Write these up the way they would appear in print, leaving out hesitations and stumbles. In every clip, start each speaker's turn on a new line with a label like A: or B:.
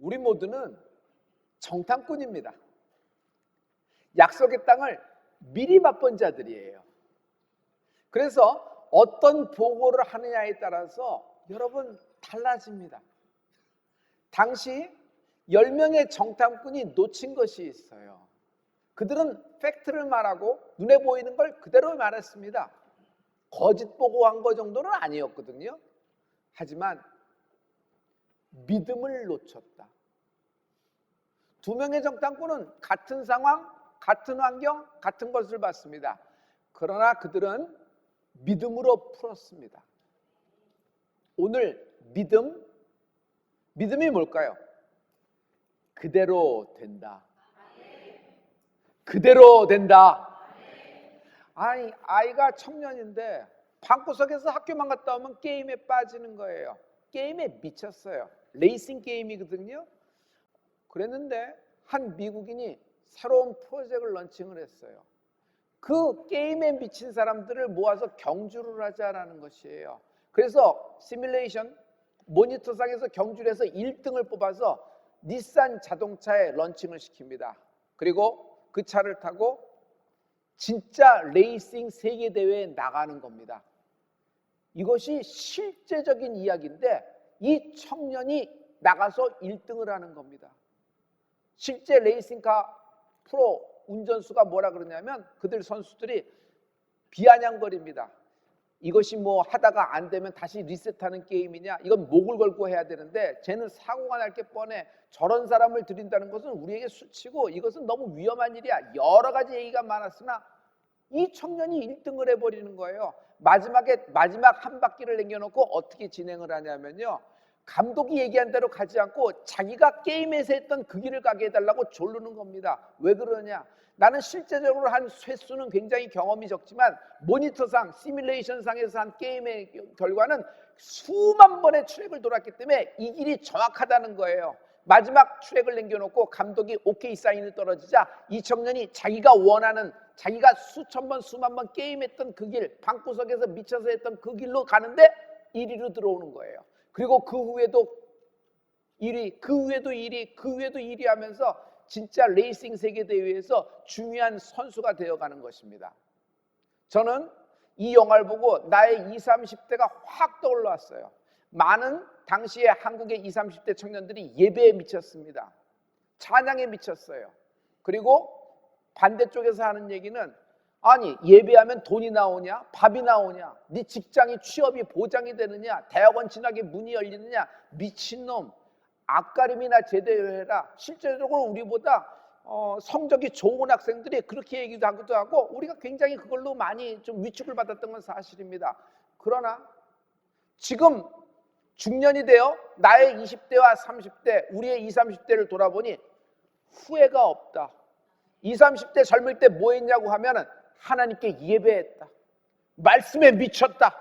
A: 우리 모두는 정탐꾼입니다. 약속의 땅을 미리 맛본 자들이에요. 그래서 어떤 보고를 하느냐에 따라서 여러분 달라집니다. 당시 10명의 정탐꾼이 놓친 것이 있어요. 그들은 팩트를 말하고 눈에 보이는 걸 그대로 말했습니다. 거짓 보고한 거 정도는 아니었거든요. 하지만 믿음을 놓쳤다. 2명의 정탐꾼은 같은 상황, 같은 환경, 같은 것을 봤습니다. 그러나 그들은 믿음으로 풀었습니다. 오늘 믿음이 뭘까요? 그대로 된다. 그대로 된다. 아니, 아이가 청년인데 방구석에서 학교만 갔다 오면 게임에 빠지는 거예요. 게임에 미쳤어요. 레이싱 게임이거든요. 그랬는데 한 미국인이 새로운 프로젝트를 런칭을 했어요. 그 게임에 미친 사람들을 모아서 경주를 하자라는 것이에요. 그래서 시뮬레이션 모니터상에서 경주를 해서 1등을 뽑아서 닛산 자동차에 런칭을 시킵니다. 그리고 그 차를 타고 진짜 레이싱 세계대회에 나가는 겁니다. 이것이 실제적인 이야기인데 이 청년이 나가서 1등을 하는 겁니다. 실제 레이싱카 프로 운전수가 뭐라 그러냐면 그들 선수들이 비아냥거립니다. 이것이 뭐 하다가 안 되면 다시 리셋하는 게임이냐, 이건 목을 걸고 해야 되는데 쟤는 사고가 날 게 뻔해. 저런 사람을 들인다는 것은 우리에게 수치고 이것은 너무 위험한 일이야. 여러 가지 얘기가 많았으나 이 청년이 1등을 해버리는 거예요. 마지막 한 바퀴를 남겨놓고 어떻게 진행을 하냐면요, 감독이 얘기한 대로 가지 않고 자기가 게임에서 했던 그 길을 가게 해달라고 조르는 겁니다. 왜 그러냐? 나는 실제적으로 한 횟수는 굉장히 경험이 적지만 모니터상, 시뮬레이션상에서 한 게임의 결과는 수만 번의 트랙을 돌았기 때문에 이 길이 정확하다는 거예요. 마지막 트랙을 남겨놓고 감독이 오케이 사인이 떨어지자 이 청년이 자기가 원하는, 자기가 수천 번 수만 번 게임했던 그 길, 방구석에서 미쳐서 했던 그 길로 가는데 1위로 들어오는 거예요. 그리고 그 후에도 1위, 그 후에도 1위, 그 후에도 1위 하면서 진짜 레이싱 세계대회에서 중요한 선수가 되어가는 것입니다. 저는 이 영화를 보고 나의 20, 30대가 확 떠올랐어요. 많은 당시에 한국의 20, 30대 청년들이 예배에 미쳤습니다. 찬양에 미쳤어요. 그리고 반대쪽에서 하는 얘기는, 아니 예배하면 돈이 나오냐? 밥이 나오냐? 네 직장이 취업이 보장이 되느냐? 대학원 진학의 문이 열리느냐? 미친놈, 앞가림이나 제대로 해라. 실제적으로 우리보다 성적이 좋은 학생들이 그렇게 얘기도 하기도 하고 우리가 굉장히 그걸로 많이 좀 위축을 받았던 건 사실입니다. 그러나 지금 중년이 되어 나의 20대와 30대, 우리의 20, 30대를 돌아보니 후회가 없다. 20, 30대 젊을 때 뭐 했냐고 하면은 하나님께 예배했다. 말씀에 미쳤다.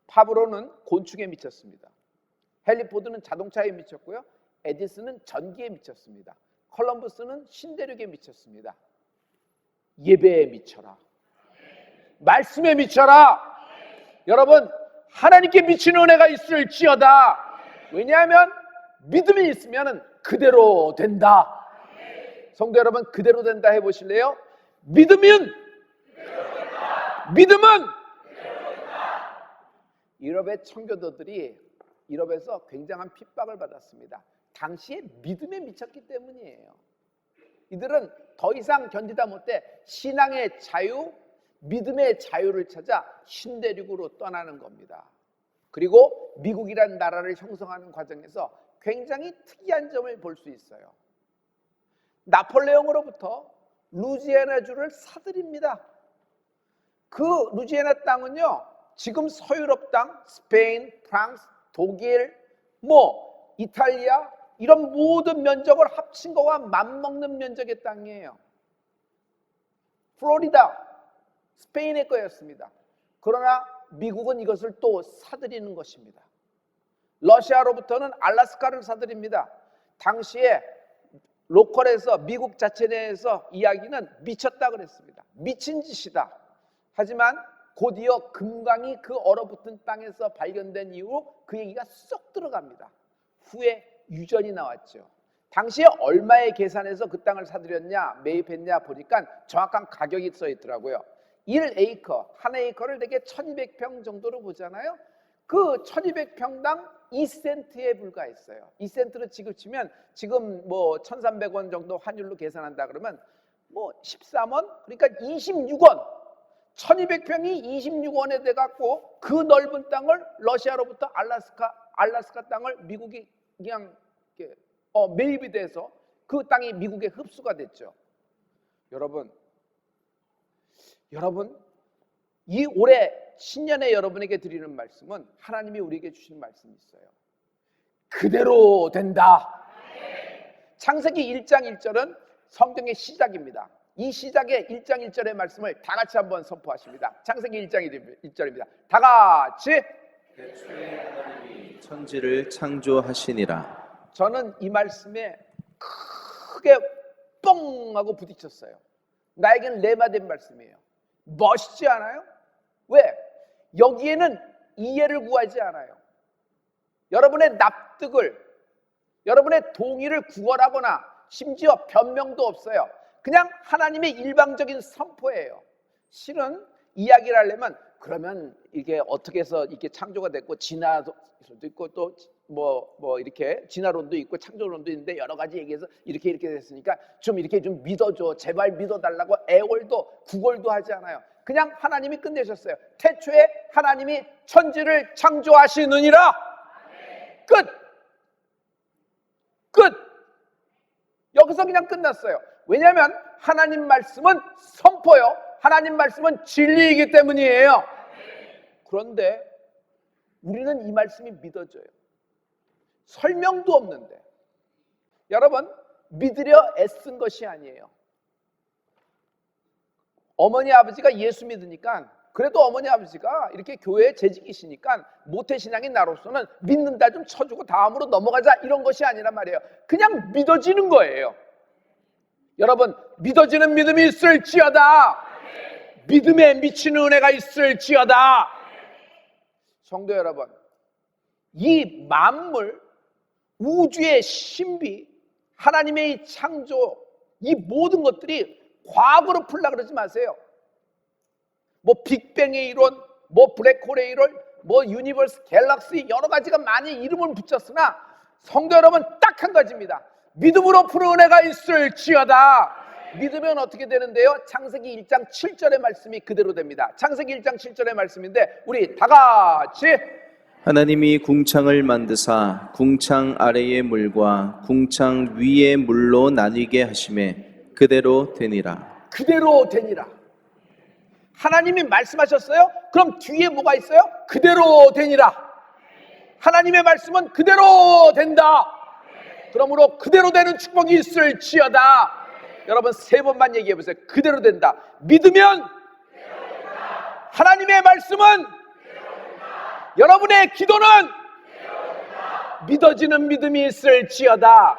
A: 파브로는 곤충에 미쳤습니다. 헨리 포드는 자동차에 미쳤고요. 에디슨은 전기에 미쳤습니다. 콜럼버스는 신대륙에 미쳤습니다. 예배에 미쳐라. 말씀에 미쳐라. 여러분, 하나님께 미친 은혜가 있을지어다. 왜냐하면 믿음이 있으면 그대로 된다. 성도 여러분, 그대로 된다 해보실래요? 믿음은 유럽의 청교도들이 유럽에서 굉장한 핍박을 받았습니다. 당시에 믿음에 미쳤기 때문이에요. 이들은 더 이상 견디다 못해 신앙의 자유, 믿음의 자유를 찾아 신대륙으로 떠나는 겁니다. 그리고 미국이라는 나라를 형성하는 과정에서 굉장히 특이한 점을 볼 수 있어요. 나폴레옹으로부터 루지애나주를 사들입니다. 그 루지애나 땅은요, 지금 서유럽 땅, 스페인, 프랑스, 독일, 이탈리아 이런 모든 면적을 합친 거와 맞먹는 면적의 땅이에요. 플로리다, 스페인의 거였습니다. 그러나 미국은 이것을 또 사들이는 것입니다. 러시아로부터는 알라스카를 사들입니다. 당시에 로컬에서, 미국 자체 내에서 이야기는 미쳤다 그랬습니다. 미친 짓이다. 하지만 곧이어 금강이 그 얼어붙은 땅에서 발견된 이후 그 얘기가 쏙 들어갑니다. 후에 유전이 나왔죠. 당시에 얼마에 계산해서 그 땅을 사들였냐, 매입했냐 보니까 정확한 가격이 써 있더라고요. 1에이커, 한 에이커를 대개 1200평 정도로 보잖아요. 그 1200평당 2센트에 불과했어요. 2센트로 지급치면 지금 뭐 1300원 정도 환율로 계산한다 그러면 뭐 13원? 그러니까 26원. 1200평이 26원에 돼갖고 그 넓은 땅을 러시아로부터 알라스카 땅을 미국이 그냥 매입이 돼서 그 땅이 미국에 흡수가 됐죠. 여러분 이 올해 신년에 여러분에게 드리는 말씀은 하나님이 우리에게 주신 말씀이 있어요. 그대로 된다. 창세기 1장 1절은 성경의 시작입니다. 이 시작의 1장 1절의 말씀을 다 같이 한번 선포하십니다. 창세기 1장 1절입니다. 다 같이.
B: 태초에 하나님이 천지를 창조하시니라.
A: 저는 이 말씀에 크게 뻥 하고 부딪혔어요. 나에게는 레마된 말씀이에요. 멋있지 않아요? 왜? 여기에는 이해를 구하지 않아요. 여러분의 납득을, 여러분의 동의를 구걸하거나 심지어 변명도 없어요. 그냥 하나님의 일방적인 선포예요. 실은 이야기를 하려면 그러면 이게 어떻게 해서 이렇게 창조가 됐고 진화도 있고 또 뭐 이렇게 진화론도 있고 창조론도 있는데 여러 가지 얘기해서 이렇게 됐으니까 좀 이렇게 좀 믿어줘, 제발 믿어달라고 애월도 구걸도 하지 않아요. 그냥 하나님이 끝내셨어요. 태초에 하나님이 천지를 창조하시느니라. 끝. 여기서 그냥 끝났어요. 왜냐하면 하나님 말씀은 선포요. 하나님 말씀은 진리이기 때문이에요. 그런데 우리는 이 말씀이 믿어져요. 설명도 없는데. 여러분, 믿으려 애쓴 것이 아니에요. 어머니 아버지가 예수 믿으니까, 그래도 어머니 아버지가 이렇게 교회에 재직이시니까 모태신앙인 나로서는 믿는다 좀 쳐주고 다음으로 넘어가자 이런 것이 아니란 말이에요. 그냥 믿어지는 거예요. 여러분, 믿어지는 믿음이 있을지어다. 믿음에 미치는 은혜가 있을지어다. 성도 여러분, 이 만물, 우주의 신비, 하나님의 이 창조, 이 모든 것들이 과학으로 풀려고 그러지 마세요. 뭐 빅뱅의 이론, 뭐 블랙홀의 이론, 뭐 유니버스, 갤럭시 여러 가지가 많이 이름을 붙였으나 성도 여러분 딱 한 가지입니다. 믿음으로 푸는 은혜가 있을지어다. 믿으면 어떻게 되는데요? 창세기 1장 7절의 말씀이 그대로 됩니다. 창세기 1장 7절의 말씀인데 우리 다 같이.
B: 하나님이 궁창을 만드사 궁창 아래의 물과 궁창 위의 물로 나뉘게 하심에 그대로 되니라.
A: 그대로 되니라. 하나님이 말씀하셨어요? 그럼 뒤에 뭐가 있어요? 그대로 되니라. 하나님의 말씀은 그대로 된다. 그러므로 그대로 되는 축복이 있을지어다. 여러분 3번만 얘기해 보세요. 그대로 된다. 믿으면 하나님의 말씀은 여러분의 기도는 믿어지는 믿음이 있을지어다.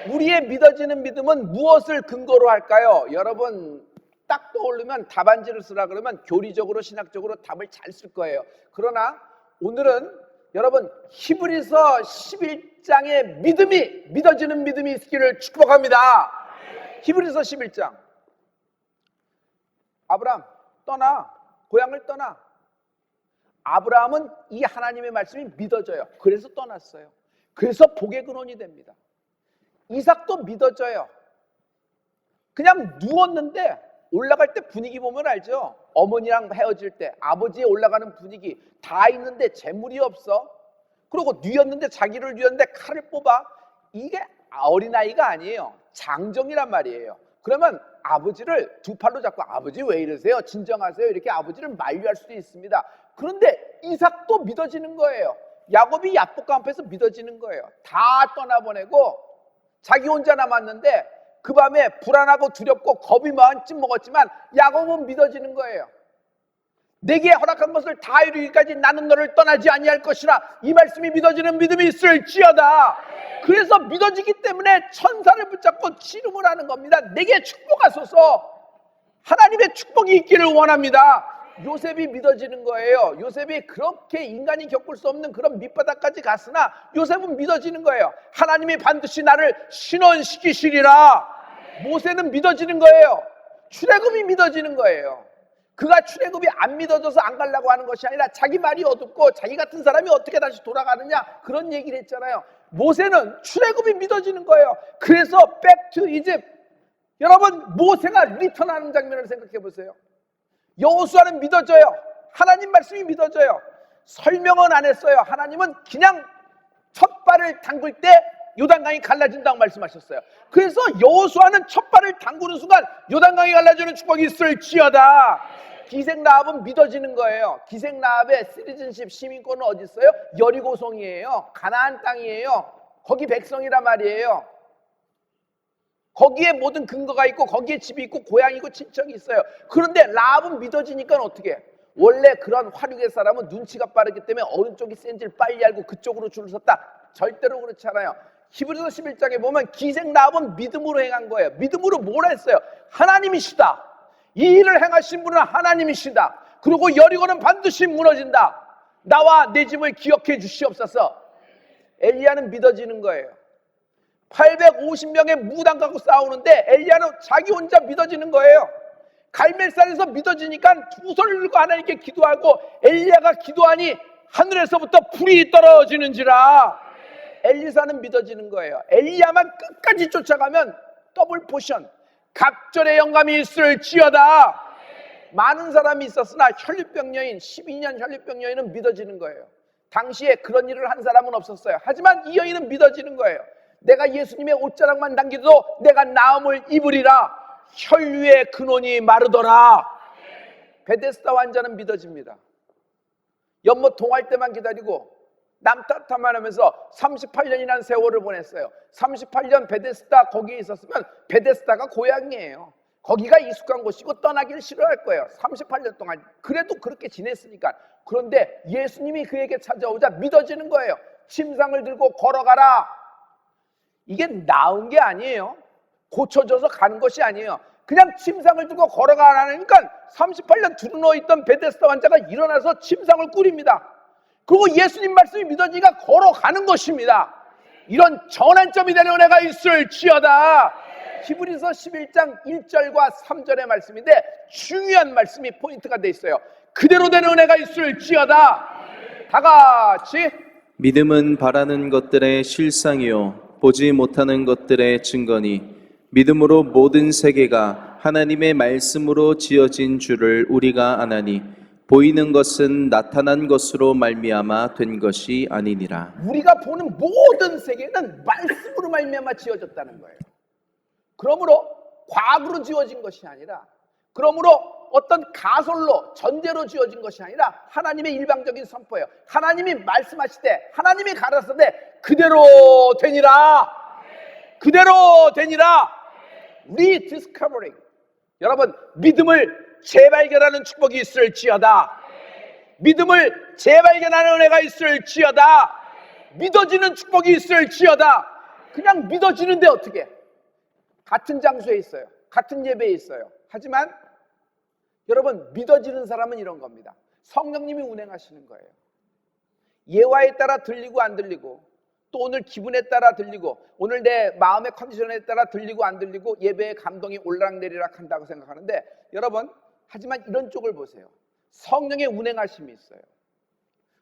A: 우리의 믿어지는 믿음은 무엇을 근거로 할까요? 여러분 딱 떠오르면 답안지를 쓰라 그러면 교리적으로 신학적으로 답을 잘 쓸 거예요. 그러나 오늘은 여러분 히브리서 11장의 믿음이 믿어지는 믿음이 있기를 축복합니다. 히브리서 11장. 아브라함 떠나, 고향을 떠나. 아브라함은 이 하나님의 말씀이 믿어져요. 그래서 떠났어요. 그래서 복의 근원이 됩니다. 이삭도 믿어져요. 그냥 누웠는데 올라갈 때 분위기 보면 알죠? 어머니랑 헤어질 때 아버지의 올라가는 분위기 다 있는데 재물이 없어. 그리고 뉘었는데 자기를 뉘었는데 칼을 뽑아. 이게 어린아이가 아니에요. 장정이란 말이에요. 그러면 아버지를 두 팔로 잡고 아버지 왜 이러세요? 진정하세요. 이렇게 아버지를 만류할 수도 있습니다. 그런데 이삭도 믿어지는 거예요. 야곱이 야복강 앞에서 믿어지는 거예요. 다 떠나보내고 자기 혼자 남았는데 그 밤에 불안하고 두렵고 겁이 마음쯤 먹었지만 야곱은 믿어지는 거예요. 내게 허락한 것을 다 이루기까지 나는 너를 떠나지 아니할 것이라. 이 말씀이 믿어지는 믿음이 있을지어다. 그래서 믿어지기 때문에 천사를 붙잡고 씨름을 하는 겁니다. 내게 축복하소서. 하나님의 축복이 있기를 원합니다. 요셉이 믿어지는 거예요. 요셉이 그렇게 인간이 겪을 수 없는 그런 밑바닥까지 갔으나 요셉은 믿어지는 거예요. 하나님이 반드시 나를 신원시키시리라. 모세는 믿어지는 거예요. 출애굽이 믿어지는 거예요. 그가 출애굽이 안 믿어져서 안 가려고 하는 것이 아니라 자기 말이 어둡고 자기 같은 사람이 어떻게 다시 돌아가느냐 그런 얘기를 했잖아요. 모세는 출애굽이 믿어지는 거예요. 그래서 back to Egypt. 여러분, 모세가 리턴하는 장면을 생각해 보세요. 여호수아는 믿어져요. 하나님 말씀이 믿어져요. 설명은 안 했어요. 하나님은 그냥 첫 발을 담글 때 요단강이 갈라진다고 말씀하셨어요. 그래서 여호수아는 첫 발을 담그는 순간 요단강이 갈라지는 축복이 있을지어다. 기생라합은 믿어지는 거예요. 기생라합의 시티즌십 시민권은 어디 있어요? 여리고성이에요. 가나안 땅이에요. 거기 백성이란 말이에요. 거기에 모든 근거가 있고 거기에 집이 있고 고향이 있고 친척이 있어요. 그런데 라합은 믿어지니까 어떻게 해? 원래 그런 화류계 사람은 눈치가 빠르기 때문에 어느 쪽이 센지를 빨리 알고 그쪽으로 줄을 섰다. 절대로 그렇지 않아요. 히브리서 11장에 보면 기생 라합은 믿음으로 행한 거예요. 믿음으로 뭘 했어요? 하나님이시다. 이 일을 행하신 분은 하나님이시다. 그리고 여리고는 반드시 무너진다. 나와 내 집을 기억해 주시옵소서. 엘리야는 믿어지는 거예요. 850명의 무당 갖고 싸우는데 엘리야는 자기 혼자 믿어지는 거예요. 갈멜산에서 믿어지니까 두 손을 들고 하나님께 기도하고 엘리야가 기도하니 하늘에서부터 불이 떨어지는지라. 엘리사는 믿어지는 거예요. 엘리야만 끝까지 쫓아가면 더블 포션, 갑절의 영감이 있을지어다. 많은 사람이 있었으나 혈류병 여인, 12년 혈류병 여인은 믿어지는 거예요. 당시에 그런 일을 한 사람은 없었어요. 하지만 이 여인은 믿어지는 거예요. 내가 예수님의 옷자락만 당기도 내가 나음을 입으리라. 혈류의 근원이 마르더라. 베데스다 환자는 믿어집니다. 연못 동할 때만 기다리고 남 탓만 하면서 38년이라는 세월을 보냈어요. 38년 베데스다 거기에 있었으면 베데스다가 고향이에요. 거기가 익숙한 곳이고 떠나기를 싫어할 거예요. 38년 동안 그래도 그렇게 지냈으니까. 그런데 예수님이 그에게 찾아오자 믿어지는 거예요. 침상을 들고 걸어가라. 이게 나은 게 아니에요. 고쳐져서 가는 것이 아니에요. 그냥 침상을 들고 걸어가라니까 38년 두루누워있던 베데스다 환자가 일어나서 침상을 꾸립니다. 그리고 예수님 말씀이 믿어지니까 걸어가는 것입니다. 이런 전환점이 되는 은혜가 있을지어다. 히브리서 11장 1절과 3절의 말씀인데 중요한 말씀이 포인트가 돼 있어요. 그대로 되는 은혜가 있을지어다. 다 같이.
B: 믿음은 바라는 것들의 실상이요 보지 못하는 것들의 증거니 믿음으로 모든 세계가 하나님의 말씀으로 지어진 줄을 우리가 아나니 보이는 것은 나타난 것으로 말미암아 된 것이 아니니라.
A: 우리가 보는 모든 세계는 말씀으로 말미암아 지어졌다는 거예요. 그러므로 과학으로 지어진 것이 아니라, 그러므로 어떤 가설로 전제로 지어진 것이 아니라 하나님의 일방적인 선포예요. 하나님이 말씀하실 때, 하나님이 가르쳤을 때 그대로 되니라. 그대로 되니라. 리디스커버링. 여러분, 믿음을 재발견하는 축복이 있을지어다. 믿음을 재발견하는 은혜가 있을지어다. 믿어지는 축복이 있을지어다. 그냥 믿어지는데 어떻게? 같은 장소에 있어요. 같은 예배에 있어요. 하지만 여러분, 믿어지는 사람은 이런 겁니다. 성령님이 운행하시는 거예요. 예화에 따라 들리고 안 들리고, 또 오늘 기분에 따라 들리고, 오늘 내 마음의 컨디션에 따라 들리고 안 들리고, 예배의 감동이 올라락내리락 한다고 생각하는데, 여러분, 하지만 이런 쪽을 보세요. 성령의 운행하심이 있어요.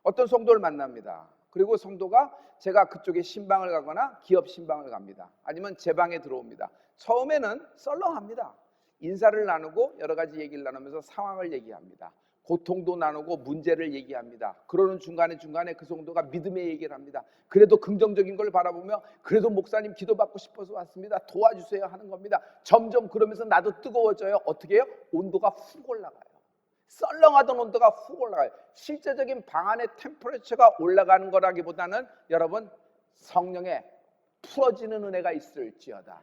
A: 어떤 성도를 만납니다. 그리고 성도가 제가 그쪽에 신방을 가거나 기업 신방을 갑니다. 아니면 제 방에 들어옵니다. 처음에는 썰렁합니다. 인사를 나누고 여러 가지 얘기를 나누면서 상황을 얘기합니다. 고통도 나누고 문제를 얘기합니다. 그러는 중간에 그 성도가 믿음의 얘기를 합니다. 그래도 긍정적인 걸 바라보며 그래도 목사님 기도받고 싶어서 왔습니다. 도와주세요 하는 겁니다. 점점 그러면서 나도 뜨거워져요. 어떻게 해요? 온도가 훅 올라가요. 썰렁하던 온도가 훅 올라가요. 실제적인 방 안의 템퍼레처가 올라가는 거라기보다는 여러분, 성령의 풀어지는 은혜가 있을지어다.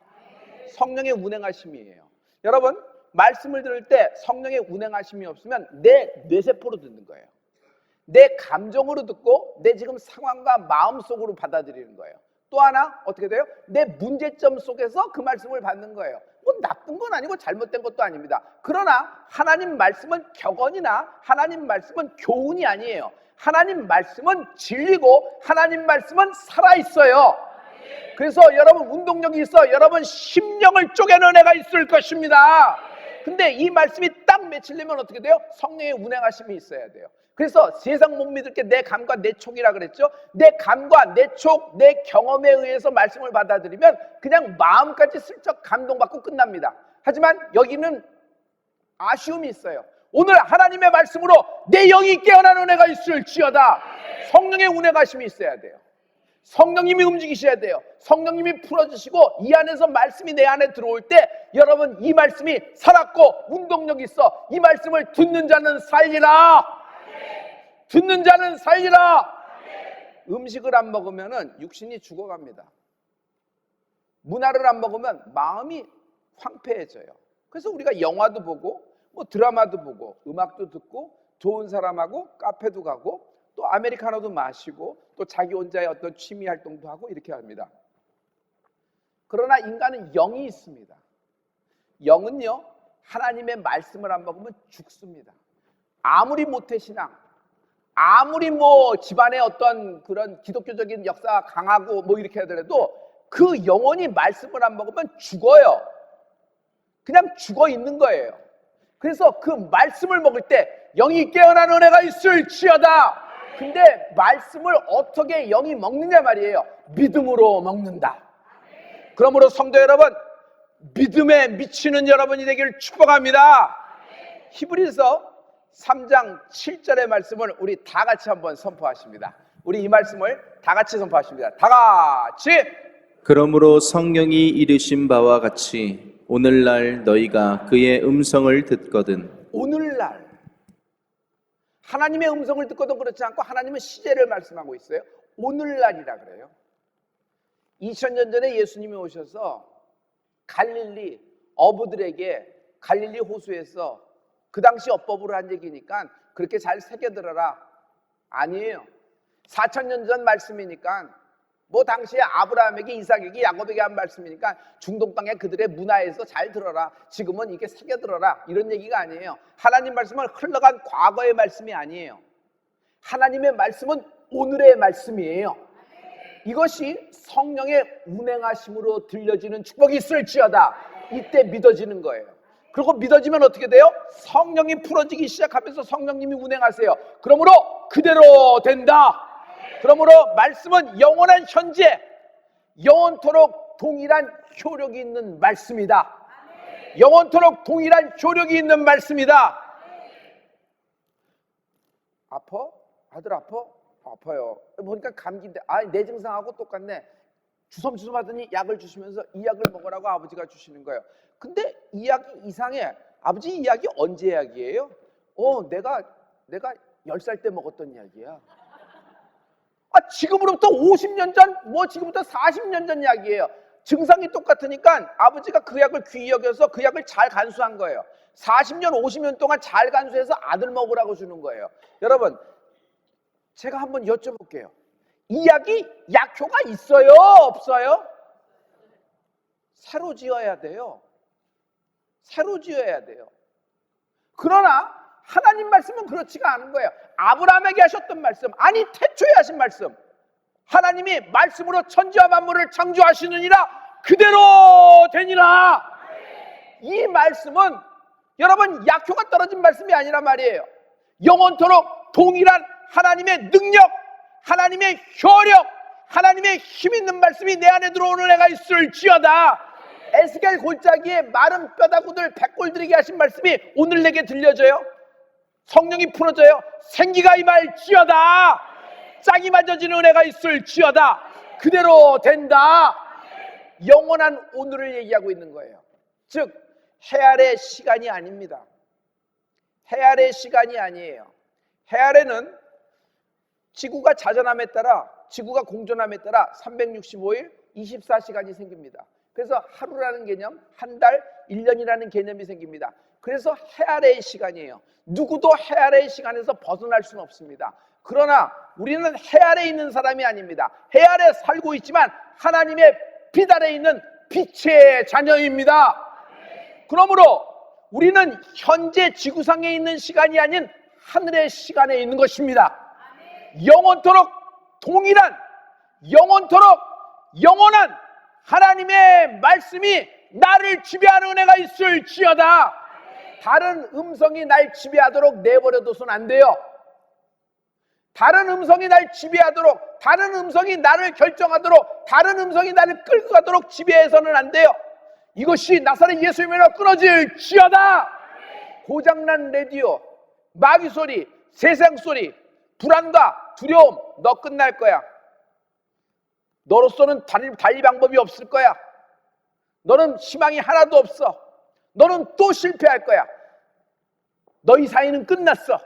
A: 성령의 운행하심이에요. 여러분, 말씀을 들을 때 성령의 운행하심이 없으면 내 뇌세포로 듣는 거예요. 내 감정으로 듣고 내 지금 상황과 마음속으로 받아들이는 거예요. 또 하나 어떻게 돼요? 내 문제점 속에서 그 말씀을 받는 거예요. 뭐 나쁜 건 아니고 잘못된 것도 아닙니다. 그러나 하나님 말씀은 격언이나 하나님 말씀은 교훈이 아니에요. 하나님 말씀은 진리고 하나님 말씀은 살아있어요. 그래서 여러분 운동력이 있어 여러분 심령을 쪼개는 은혜가 있을 것입니다. 근데 이 말씀이 딱 맺히려면 어떻게 돼요? 성령의 운행하심이 있어야 돼요. 그래서 세상 못 믿을 게 내 감과 내 촉이라 그랬죠. 내 감과 내 촉, 내 경험에 의해서 말씀을 받아들이면 그냥 마음까지 슬쩍 감동받고 끝납니다. 하지만 여기는 아쉬움이 있어요. 오늘 하나님의 말씀으로 내 영이 깨어나는 은혜가 있을지어다. 성령의 운행하심이 있어야 돼요. 성령님이 움직이셔야 돼요. 성령님이 풀어주시고 이 안에서 말씀이 내 안에 들어올 때 여러분 이 말씀이 살았고 운동력이 있어. 이 말씀을 듣는 자는 살리라. 듣는 자는 살리라. 음식을 안 먹으면 육신이 죽어갑니다. 문화를 안 먹으면 마음이 황폐해져요. 그래서 우리가 영화도 보고 뭐 드라마도 보고 음악도 듣고 좋은 사람하고 카페도 가고 또 아메리카노도 마시고 또 자기 혼자의 어떤 취미 활동도 하고 이렇게 합니다. 그러나 인간은 영이 있습니다. 영은요 하나님의 말씀을 안 먹으면 죽습니다. 아무리 모태신앙, 아무리 뭐 집안에 어떤 그런 기독교적인 역사가 강하고 뭐 이렇게 하더라도 그 영혼이 말씀을 안 먹으면 죽어요. 그냥 죽어 있는 거예요. 그래서 그 말씀을 먹을 때 영이 깨어나는 은혜가 있을지어다. 근데 말씀을 어떻게 영이 먹느냐 말이에요. 믿음으로 먹는다. 그러므로 성도 여러분, 믿음에 미치는 여러분이 되기를 축복합니다. 히브리서 3장 7절의 말씀을 우리 다 같이 한번 선포하십니다. 우리 이 말씀을 다 같이 선포하십니다. 다 같이.
B: 그러므로 성령이 이르신 바와 같이 오늘날 너희가 그의 음성을 듣거든.
A: 오늘날 하나님의 음성을 듣고도 그렇지 않고 하나님은 시제를 말씀하고 있어요. 오늘날이라 그래요. 2000년 전에 예수님이 오셔서 갈릴리 어부들에게 갈릴리 호수에서 그 당시 어법으로 한 얘기니까 그렇게 잘 새겨들어라. 아니에요. 4000년 전 말씀이니까 뭐 당시에 아브라함에게 이삭에게 야곱에게 한 말씀이니까 중동 땅의 그들의 문화에서 잘 들어라. 지금은 이게 새겨들어라. 이런 얘기가 아니에요. 하나님 말씀은 흘러간 과거의 말씀이 아니에요. 하나님의 말씀은 오늘의 말씀이에요. 이것이 성령의 운행하심으로 들려지는 축복이 있을지어다. 이때 믿어지는 거예요. 그리고 믿어지면 어떻게 돼요? 성령이 풀어지기 시작하면서 성령님이 운행하세요. 그러므로 그대로 된다. 그러므로 말씀은 영원한 현재, 영원토록 동일한 효력이 있는 말씀이다. 영원토록 동일한 효력이 있는 말씀이다. 아파? 아들 아파? 아파요. 보니까 감기인데 내 증상하고 똑같네. 주섬주섬 하더니 약을 주시면서 이 약을 먹으라고 아버지가 주시는 거예요. 근데 이 약이 이상해. 아버지 이 약이 언제 약이에요? 내가 10살 때 먹었던 약이야. 지금으로부터 50년 전, 지금부터 40년 전 약이에요. 증상이 똑같으니까 아버지가 그 약을 귀히 여겨서 그 약을 잘 간수한 거예요. 40년, 50년 동안 잘 간수해서 아들 먹으라고 주는 거예요. 여러분, 제가 한번 여쭤볼게요. 이 약이 약효가 있어요? 없어요? 새로 지어야 돼요. 새로 지어야 돼요. 그러나 하나님 말씀은 그렇지가 않은 거예요. 아브라함에게 하셨던 말씀, 아니 태초에 하신 말씀, 하나님이 말씀으로 천지와 만물을 창조하시느니라 그대로 되니라. 이 말씀은 여러분 약효가 떨어진 말씀이 아니란 말이에요. 영원토록 동일한 하나님의 능력, 하나님의 효력, 하나님의 힘 있는 말씀이 내 안에 들어오는 애가 있을지어다. 에스겔 골짜기에 마른 뼈다구들 백골들에게 하신 말씀이 오늘 내게 들려져요. 성령이 풀어져요. 생기가 임할지어다. 짝이 맞아지는 은혜가 있을지어다. 그대로 된다. 영원한 오늘을 얘기하고 있는 거예요. 즉 해 아래 시간이 아닙니다. 해 아래 시간이 아니에요. 해 아래는 지구가 자전함에 따라, 지구가 공전함에 따라 365일 24시간이 생깁니다. 그래서 하루라는 개념, 한 달, 1년이라는 개념이 생깁니다. 그래서 해 아래의 시간이에요. 누구도 해 아래의 시간에서 벗어날 수는 없습니다. 그러나 우리는 해 아래에 있는 사람이 아닙니다. 해 아래 살고 있지만 하나님의 빛 아래에 있는 빛의 자녀입니다. 그러므로 우리는 현재 지구상에 있는 시간이 아닌 하늘의 시간에 있는 것입니다. 영원토록 동일한, 영원토록 영원한 하나님의 말씀이 나를 지배하는 은혜가 있을지어다. 다른 음성이 날 지배하도록 내버려둬서는 안 돼요. 다른 음성이 날 지배하도록, 다른 음성이 나를 결정하도록, 다른 음성이 나를 끌고 가도록 지배해서는 안 돼요. 이것이 나사렛 예수님으로 끊어질지어다. 고장난 라디오, 마귀 소리, 세상 소리, 불안과 두려움, 너 끝날 거야. 너로서는 달리 방법이 없을 거야. 너는 희망이 하나도 없어. 너는 또 실패할 거야. 너희 사이는 끝났어.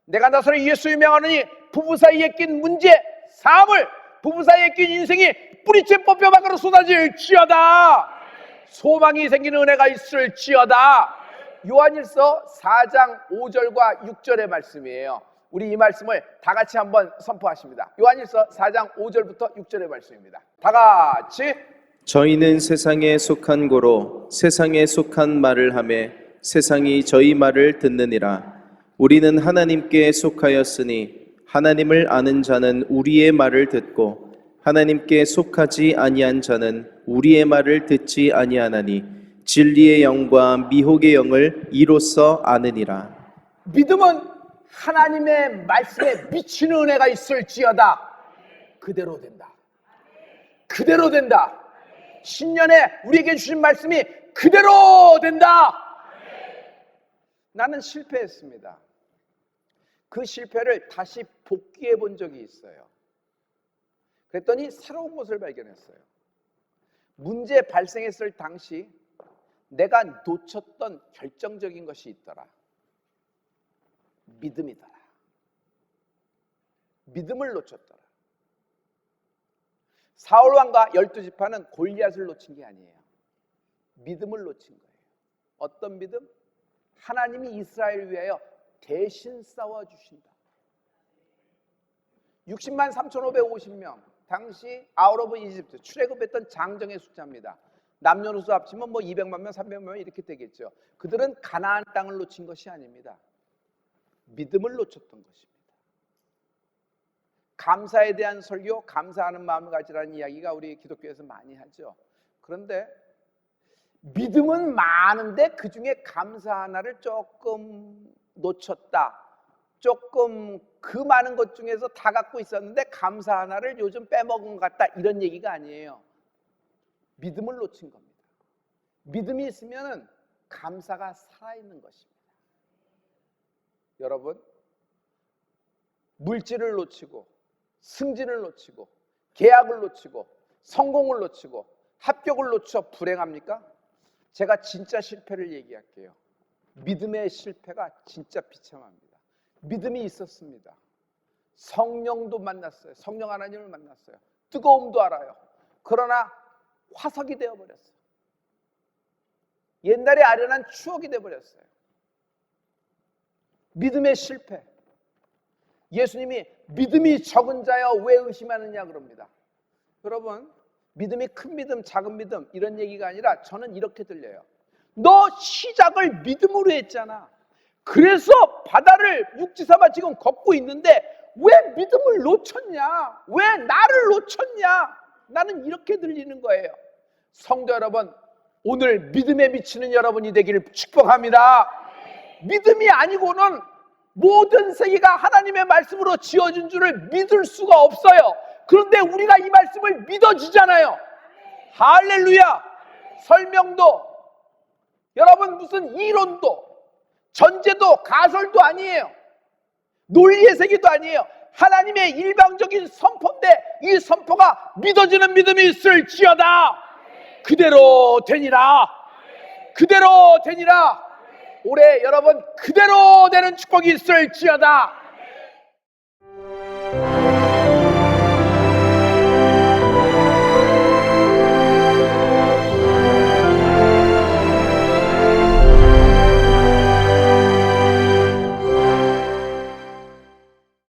A: 내가 나사렛 예수를 명하노니 부부 사이에 낀 문제, 사물, 부부 사이에 낀 인생이 뿌리째 뽑혀 밖으로 쏟아질지어다. 소망이 생기는 은혜가 있을지어다. 요한일서 4장 5절과 6절의 말씀이에요. 우리 이 말씀을 다 같이 한번 선포하십니다. 요한일서 4장 5절부터 6절의 말씀입니다. 다 같이.
B: 저희는 세상에 속한 고로 세상에 속한 말을 하매 세상이 저희 말을 듣느니라. 우리는 하나님께 속하였으니 하나님을 아는 자는 우리의 말을 듣고 하나님께 속하지 아니한 자는 우리의 말을 듣지 아니하나니 진리의 영과 미혹의 영을 이로써 아느니라.
A: 믿음은 하나님의 말씀에 미치는 은혜가 있을지어다. 그대로 된다. 그대로 된다. 신년에 우리에게 주신 말씀이 그대로 된다. 나는 실패했습니다. 그 실패를 다시 복귀해 본 적이 있어요. 그랬더니 새로운 것을 발견했어요. 문제 발생했을 당시 내가 놓쳤던 결정적인 것이 있더라. 믿음이더라. 믿음을 놓쳤더라. 사울왕과 12지파는 골리앗을 놓친 게 아니에요. 믿음을 놓친 거예요. 어떤 믿음? 하나님이 이스라엘을 위하여 대신 싸워주신다. 60만 3,550명, 당시 아웃 오브 이집트 출애굽했던 장정의 숫자입니다. 남녀노소 합치면 200만 명, 300만 명 이렇게 되겠죠. 그들은 가나안 땅을 놓친 것이 아닙니다. 믿음을 놓쳤던 것입니다. 감사에 대한 설교, 감사하는 마음을 가지라는 이야기가 우리 기독교에서 많이 하죠. 그런데 믿음은 많은데 그 중에 감사 하나를 조금 놓쳤다. 조금 그 많은 것 중에서 다 갖고 있었는데 감사 하나를 요즘 빼먹은 것 같다. 이런 얘기가 아니에요. 믿음을 놓친 겁니다. 믿음이 있으면 감사가 살아있는 것입니다. 여러분, 물질을 놓치고 승진을 놓치고 계약을 놓치고 성공을 놓치고 합격을 놓쳐 불행합니까? 제가 진짜 실패를 얘기할게요. 믿음의 실패가 진짜 비참합니다. 믿음이 있었습니다. 성령도 만났어요. 성령 하나님을 만났어요. 뜨거움도 알아요. 그러나 화석이 되어버렸어요. 옛날에 아련한 추억이 되어버렸어요. 믿음의 실패. 예수님이 믿음이 적은 자여 왜 의심하느냐 그럽니다. 여러분, 믿음이 큰 믿음, 작은 믿음 이런 얘기가 아니라 저는 이렇게 들려요. 너 시작을 믿음으로 했잖아. 그래서 바다를 육지삼아 지금 걷고 있는데 왜 믿음을 놓쳤냐? 왜 나를 놓쳤냐? 나는 이렇게 들리는 거예요. 성도 여러분, 오늘 믿음에 미치는 여러분이 되기를 축복합니다. 믿음이 아니고는 모든 세계가 하나님의 말씀으로 지어진 줄을 믿을 수가 없어요. 그런데 우리가 이 말씀을 믿어지잖아요. 할렐루야. 설명도, 여러분 무슨 이론도, 전제도, 가설도 아니에요. 논리의 세계도 아니에요. 하나님의 일방적인 선포인데 이 선포가 믿어지는 믿음이 있을지어다. 그대로 되니라. 그대로 되니라. 올해 여러분 그대로 되는 축복이 있을지어다.